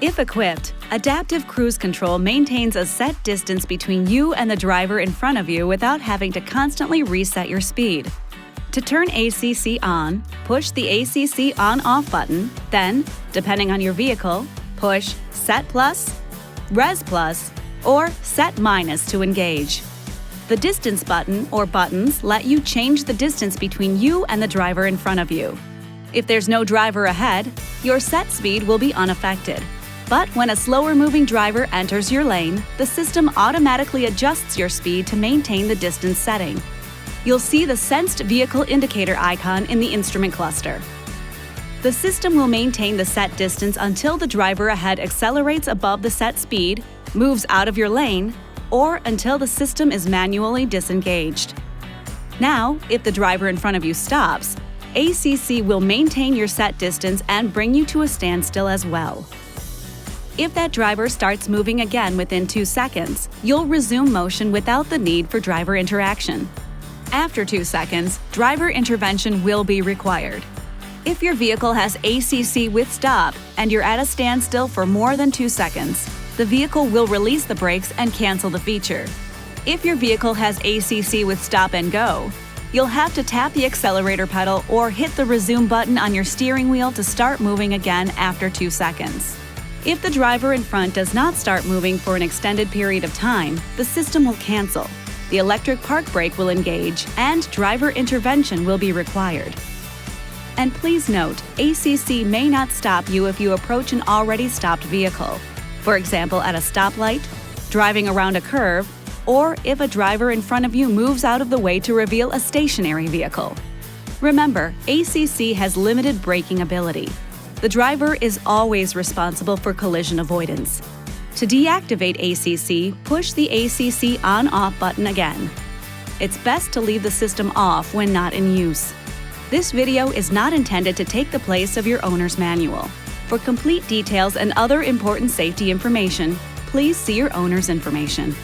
If equipped, Adaptive Cruise Control maintains a set distance between you and the driver in front of you without having to constantly reset your speed. To turn ACC on, push the ACC on-off button, then, depending on your vehicle, push Set Plus, Res Plus, or Set Minus to engage. The distance button or buttons let you change the distance between you and the driver in front of you. If there's no driver ahead, your set speed will be unaffected. But when a slower-moving driver enters your lane, the system automatically adjusts your speed to maintain the distance setting. You'll see the Sensed Vehicle Indicator icon in the instrument cluster. The system will maintain the set distance until the driver ahead accelerates above the set speed, moves out of your lane, or until the system is manually disengaged. Now, if the driver in front of you stops, ACC will maintain your set distance and bring you to a standstill as well. If that driver starts moving again within 2 seconds, you'll resume motion without the need for driver interaction. After 2 seconds, driver intervention will be required. If your vehicle has ACC with stop and you're at a standstill for more than 2 seconds, the vehicle will release the brakes and cancel the feature. If your vehicle has ACC with stop and go, you'll have to tap the accelerator pedal or hit the resume button on your steering wheel to start moving again after 2 seconds. If the driver in front does not start moving for an extended period of time, the system will cancel. The electric park brake will engage, and driver intervention will be required. And please note, ACC may not stop you if you approach an already stopped vehicle. For example, at a stoplight, driving around a curve, or if a driver in front of you moves out of the way to reveal a stationary vehicle. Remember, ACC has limited braking ability. The driver is always responsible for collision avoidance. To deactivate ACC, push the ACC on-off button again. It's best to leave the system off when not in use. This video is not intended to take the place of your owner's manual. For complete details and other important safety information, please see your owner's information.